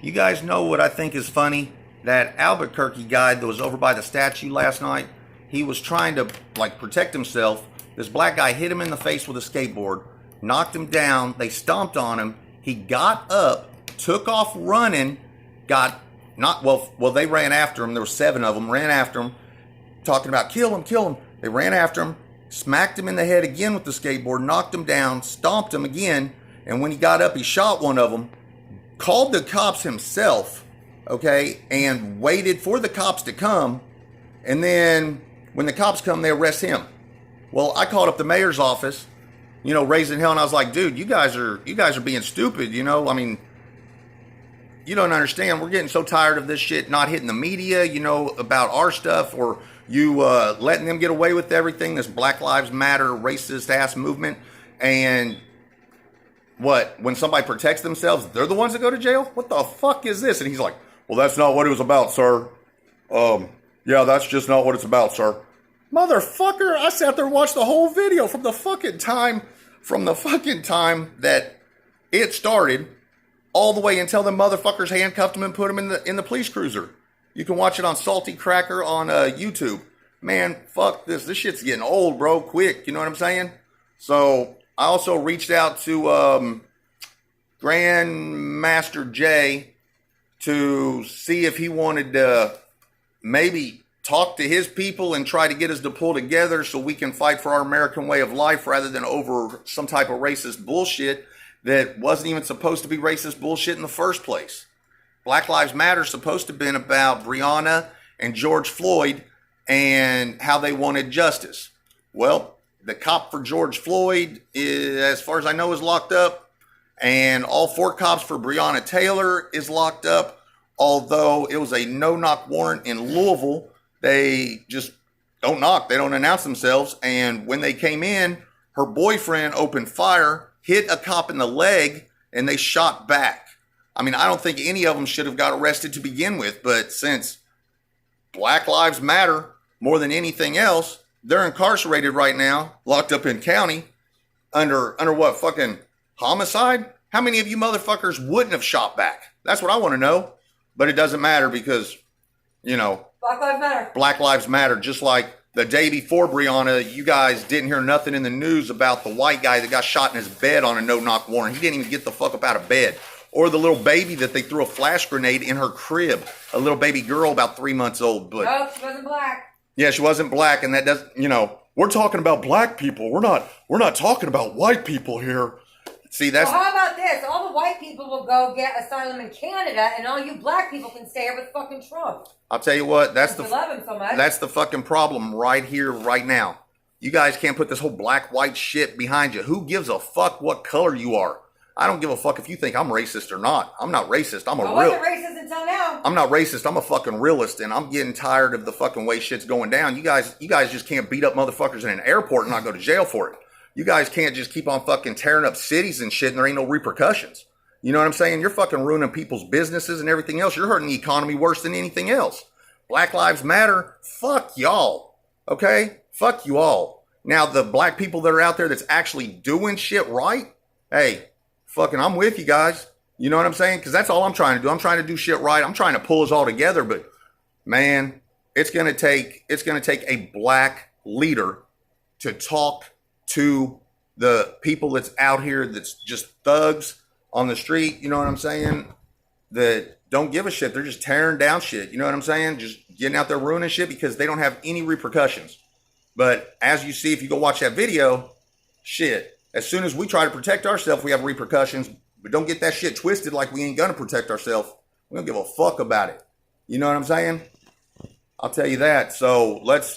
You guys know what I think is funny? That Albuquerque guy that was over by the statue last night, he was trying to like protect himself. This black guy hit him in the face with a skateboard, knocked him down. They stomped on him. He got up, took off running, got not well. They ran after him. There were 7 of them. Ran after him, talking about kill him, kill him. They ran after him, smacked him in the head again with the skateboard, knocked him down, stomped him again, and when he got up, he shot one of them. Called the cops himself, okay, and waited for the cops to come. And then when the cops come, they arrest him. Well, I called up the mayor's office, raising hell, and I was like, dude, you guys are being stupid, I mean, you don't understand. We're getting so tired of this shit not hitting the media, about our stuff, or you letting them get away with everything, this Black Lives Matter racist ass movement. And what, when somebody protects themselves, they're the ones that go to jail? What the fuck is this? And he's like, well, that's not what it was about, sir. Yeah, that's just not what it's about, sir. Motherfucker, I sat there and watched the whole video from the fucking time that it started all the way until the motherfuckers handcuffed him and put him in the police cruiser. You can watch it on Salty Cracker on YouTube. Man, fuck this. This shit's getting old, bro. Quick, you know what I'm saying? So I also reached out to Grandmaster Jay to see if he wanted to maybe talk to his people and try to get us to pull together so we can fight for our American way of life rather than over some type of racist bullshit that wasn't even supposed to be racist bullshit in the first place. Black Lives Matter is supposed to have been about Breonna and George Floyd and how they wanted justice. Well, the cop for George Floyd, as far as I know, is locked up. And all 4 cops for Breonna Taylor is locked up. Although it was a no-knock warrant in Louisville, they just don't knock. They don't announce themselves. And when they came in, her boyfriend opened fire, hit a cop in the leg, and they shot back. I mean, I don't think any of them should have got arrested to begin with. But since Black Lives Matter more than anything else, they're incarcerated right now, locked up in county, under what, fucking homicide? How many of you motherfuckers wouldn't have shot back? That's what I want to know. But it doesn't matter because, Black Lives Matter. Black Lives Matter. Just like the day before Breonna, you guys didn't hear nothing in the news about the white guy that got shot in his bed on a no-knock warrant. He didn't even get the fuck up out of bed. Or the little baby that they threw a flash grenade in her crib. A little baby girl about 3 months old. But no, she wasn't black. Yeah, she wasn't black, and that doesn't, we're talking about black people. We're not talking about white people here. See, that's... Well, how about this? All the white people will go get asylum in Canada, and all you black people can stay here with fucking Trump. I'll tell you what, that's the... love him so much. That's the fucking problem right here, right now. You guys can't put this whole black-white shit behind you. Who gives a fuck what color you are? I don't give a fuck if you think I'm racist or not. I'm not racist. I wasn't racist until now. I'm not racist. I'm a fucking realist, and I'm getting tired of the fucking way shit's going down. You guys just can't beat up motherfuckers in an airport and not go to jail for it. You guys can't just keep on fucking tearing up cities and shit and there ain't no repercussions. You know what I'm saying? You're fucking ruining people's businesses and everything else. You're hurting the economy worse than anything else. Black Lives Matter, fuck y'all. Okay? Fuck you all. Now, the black people that are out there that's actually doing shit right, hey, fucking I'm with you guys. You know what I'm saying? Because that's all I'm trying to do. I'm trying to do shit right. I'm trying to pull us all together. But, man, it's gonna take a black leader to talk to the people that's out here that's just thugs on the street, you know what I'm saying, that don't give a shit. They're just tearing down shit, you know what I'm saying, just getting out there ruining shit because they don't have any repercussions. But as you see, if you go watch that video, shit, as soon as we try to protect ourselves, we have repercussions. But don't get that shit twisted like we ain't gonna protect ourselves. We don't give a fuck about it. You know what I'm saying? I'll tell you that. So let's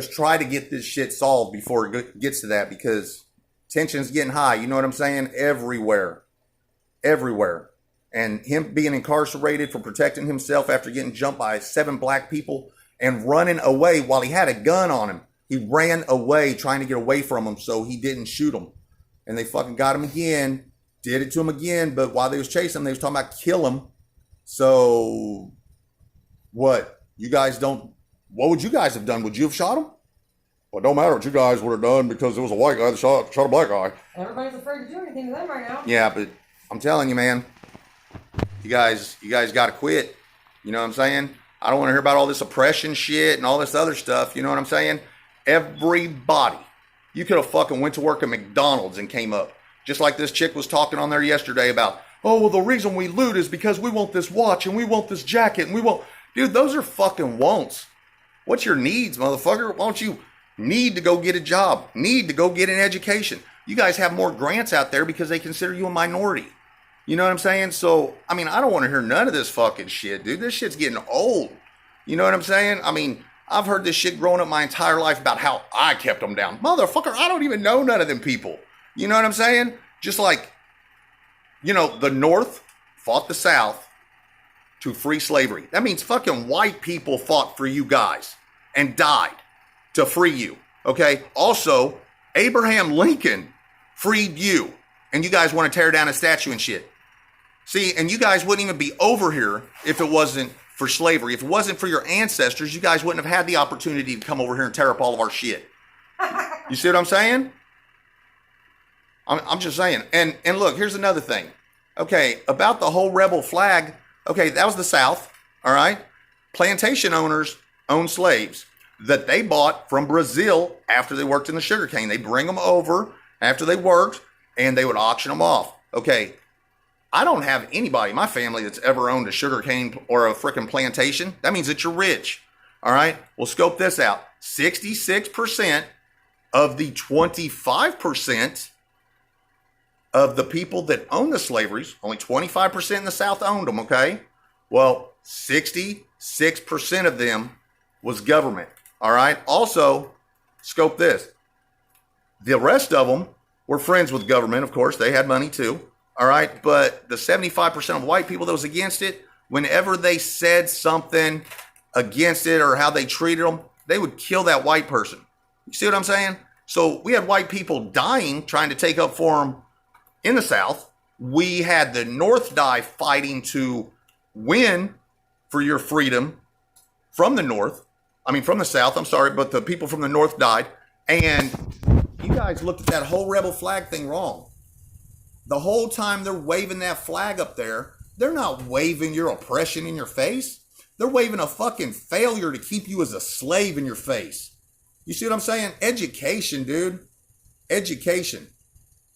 try to get this shit solved before it gets to that, because tension's getting high. You know what I'm saying? Everywhere. And him being incarcerated for protecting himself after getting jumped by 7 black people and running away while he had a gun on him. He ran away trying to get away from him so he didn't shoot him. And they fucking got him again, did it to him again. But while they was chasing him, they was talking about kill him. So what? What would you guys have done? Would you have shot him? Well, it don't matter what you guys would have done because it was a white guy that shot a black guy. Everybody's afraid to do anything to them right now. Yeah, but I'm telling you, man, you guys got to quit. You know what I'm saying? I don't want to hear about all this oppression shit and all this other stuff. You know what I'm saying? Everybody, you could have fucking went to work at McDonald's and came up. Just like this chick was talking on there yesterday about, oh, well, the reason we loot is because we want this watch and we want this jacket and we want... Dude, those are fucking wants. What's your needs, motherfucker? Why don't you need to go get a job? Need to go get an education? You guys have more grants out there because they consider you a minority. You know what I'm saying? So, I mean, I don't want to hear none of this fucking shit, dude. This shit's getting old. You know what I'm saying? I mean, I've heard this shit growing up my entire life about how I kept them down. Motherfucker, I don't even know none of them people. You know what I'm saying? Just like, you know, the North fought the South to free slavery. That means fucking white people fought for you guys and died to free you. Okay? Also, Abraham Lincoln freed you. And you guys want to tear down a statue and shit. See, and you guys wouldn't even be over here if it wasn't for slavery. If it wasn't for your ancestors, you guys wouldn't have had the opportunity to come over here and tear up all of our shit. You see what I'm saying? I'm just saying. And look, here's another thing. Okay, about the whole rebel flag. Okay, that was the South, all right? Plantation owners owned slaves that they bought from Brazil after they worked in the sugarcane. They bring them over after they worked, and they would auction them off. Okay, I don't have anybody in my family that's ever owned a sugarcane or a frickin' plantation. That means that you're rich. All right? Well, scope this out. 66% of the 25% of the people that own the slaveries, only 25% in the South owned them, okay? Well, 66% of them was government. All right? Also, scope this. The rest of them were friends with government, of course. They had money too. All right. But the 75% of white people that was against it, whenever they said something against it or how they treated them, they would kill that white person. You see what I'm saying? So we had white people dying trying to take up for them in the South. We had the North die fighting to win for your freedom from the North. I mean, from the South, I'm sorry, but the people from the North died. And you guys looked at that whole rebel flag thing wrong. The whole time they're waving that flag up there, they're not waving your oppression in your face. They're waving a fucking failure to keep you as a slave in your face. You see what I'm saying? Education, dude. Education.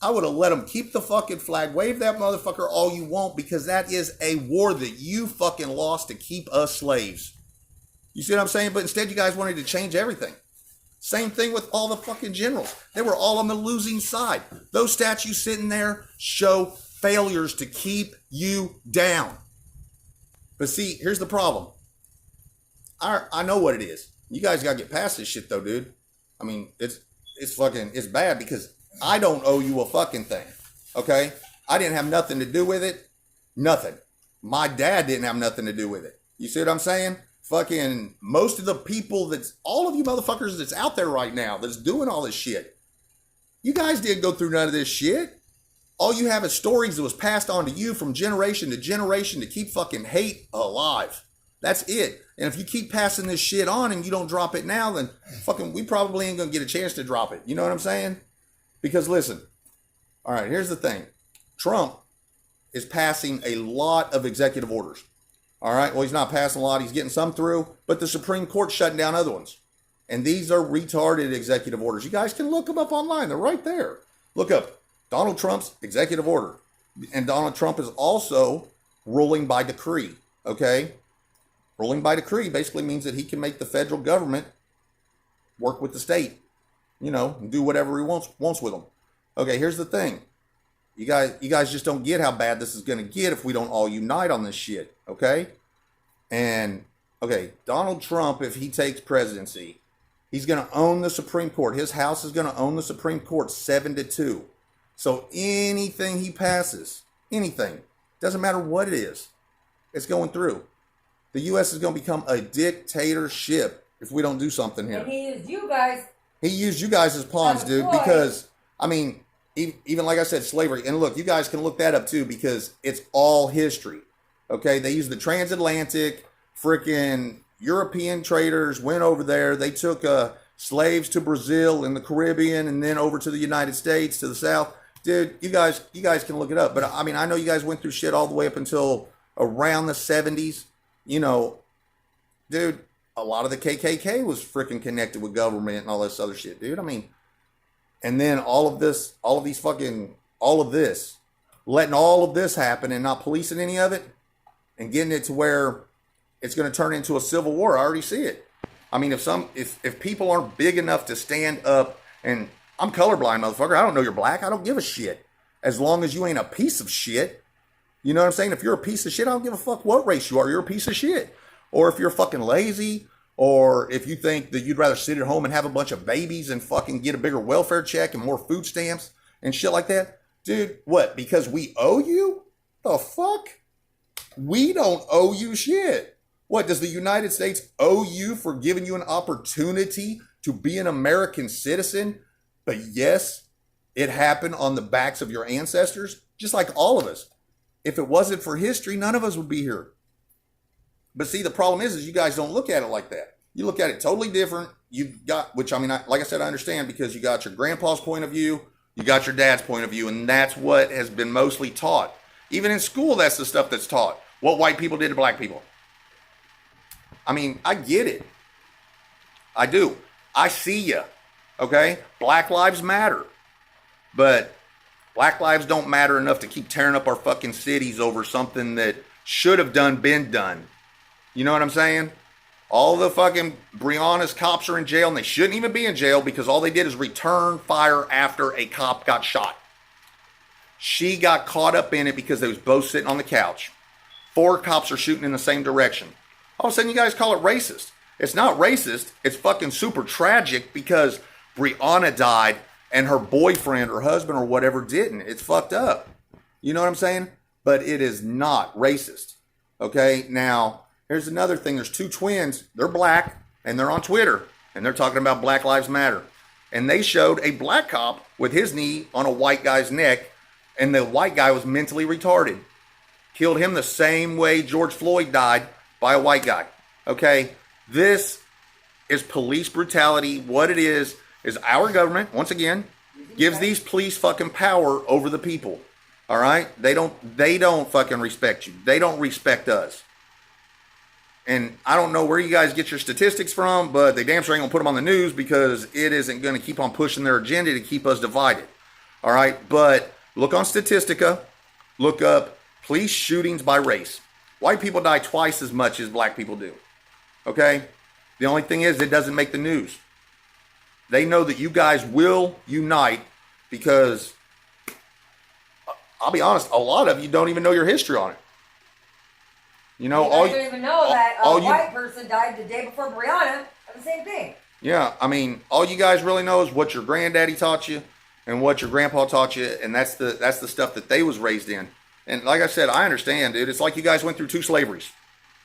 I would have let them keep the fucking flag, wave that motherfucker all you want, because that is a war that you fucking lost to keep us slaves. You see what I'm saying? But instead you guys wanted to change everything. Same thing with all the fucking generals. They were all on the losing side. Those statues sitting there show failures to keep you down. But see, here's the problem. I know what it is. You guys got to get past this shit though, dude. I mean, it's bad because I don't owe you a fucking thing. Okay? I didn't have nothing to do with it. Nothing. My dad didn't have nothing to do with it. You see what I'm saying? Fucking most of the people all of you motherfuckers that's out there right now that's doing all this shit. You guys didn't go through none of this shit. All you have is stories that was passed on to you from generation to generation to keep fucking hate alive. That's it. And if you keep passing this shit on and you don't drop it now, then fucking we probably ain't gonna get a chance to drop it. You know what I'm saying? Because listen, all right, here's the thing. Trump is passing a lot of executive orders. All right, well, he's not passing a lot. He's getting some through, but the Supreme Court's shutting down other ones. And these are retarded executive orders. You guys can look them up online. They're right there. Look up Donald Trump's executive order. And Donald Trump is also ruling by decree, okay? Ruling by decree basically means that he can make the federal government work with the state, you know, and do whatever he wants with them. Okay, here's the thing. You guys just don't get how bad this is going to get if we don't all unite on this shit, okay? And, okay, Donald Trump, if he takes presidency, he's going to own the Supreme Court. His house is going to own the Supreme Court 7-2. So anything he passes, anything, doesn't matter what it is, it's going through. The U.S. is going to become a dictatorship if we don't do something here. And he used you guys. He used you guys as pawns, dude, because, I mean, even like I said, slavery. And look, you guys can look that up too because it's all history. Okay, they used the transatlantic, freaking European traders went over there. They took slaves to Brazil and the Caribbean and then over to the United States, to the South. dude, you guys can look it up. But I mean, I know you guys went through shit all the way up until around the 70s. You know, dude, a lot of the KKK was freaking connected with government and all this other shit, dude. I mean, and then all of this, letting all of this happen and not policing any of it and getting it to where it's going to turn into a civil war. I already see it. I mean, if people aren't big enough to stand up, and I'm colorblind, motherfucker. I don't know you're black. I don't give a shit. As long as you ain't a piece of shit. You know what I'm saying? If you're a piece of shit, I don't give a fuck what race you are. You're a piece of shit. Or if you're fucking lazy, or if you think that you'd rather sit at home and have a bunch of babies and fucking get a bigger welfare check and more food stamps and shit like that. Dude, what? Because we owe you? The fuck? We don't owe you shit. What, does the United States owe you for giving you an opportunity to be an American citizen? But yes, it happened on the backs of your ancestors, just like all of us. If it wasn't for history, none of us would be here. But see, the problem is you guys don't look at it like that. You look at it totally different. You've got, which I mean, like I said, I understand, because you got your grandpa's point of view, you got your dad's point of view, and that's what has been mostly taught. Even in school, that's the stuff that's taught. What white people did to black people. I mean, I get it. I do. I see ya. Okay? Black lives matter. But black lives don't matter enough to keep tearing up our fucking cities over something that should have been done. You know what I'm saying? All the fucking Breonna's cops are in jail, and they shouldn't even be in jail because all they did is return fire after a cop got shot. She got caught up in it because they was both sitting on the couch. 4 cops are shooting in the same direction. All of a sudden you guys call it racist. It's not racist. It's fucking super tragic because Breonna died and her boyfriend or husband or whatever didn't. It's fucked up. You know what I'm saying? But it is not racist. Okay? Now, here's another thing. There's 2 twins. They're black and they're on Twitter and they're talking about Black Lives Matter. And they showed a black cop with his knee on a white guy's neck, and the white guy was mentally retarded. Killed him the same way George Floyd died by a white guy. Okay? This is police brutality. What it is our government, once again, gives these police fucking power over the people. All right? They don't fucking respect you. They don't respect us. And I don't know where you guys get your statistics from, but they damn sure ain't gonna put them on the news because it isn't gonna keep on pushing their agenda to keep us divided. All right? But look on Statistica. Look up police shootings by race. White people die twice as much as black people do. Okay? The only thing is, it doesn't make the news. They know that you guys will unite because, I'll be honest, a lot of you don't even know your history on it. You know, you don't even know that a white person died the day before Breonna of the same thing. Yeah, I mean, all you guys really know is what your granddaddy taught you and what your grandpa taught you, and that's the stuff that they was raised in. And like I said, I understand, dude. It's like you guys went through 2 slaveries.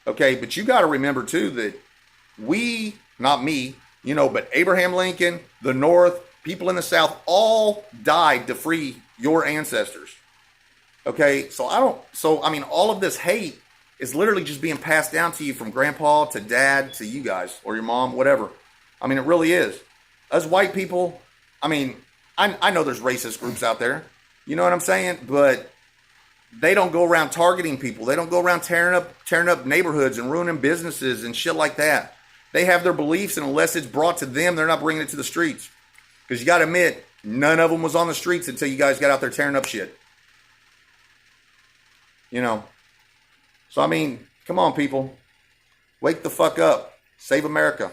Okay, but you got to remember, too, that we, not me, you know, but Abraham Lincoln, the North, people in the South, all died to free your ancestors. Okay, so I mean, all of this hate is literally just being passed down to you from grandpa to dad to you guys or your mom, whatever. I mean, it really is. Us white people, I mean, I know there's racist groups out there. You know what I'm saying? But they don't go around targeting people. They don't go around tearing up neighborhoods and ruining businesses and shit like that. They have their beliefs, and unless it's brought to them, they're not bringing it to the streets. Because you got to admit, none of them was on the streets until you guys got out there tearing up shit. You know. So, I mean, come on, people. Wake the fuck up. Save America.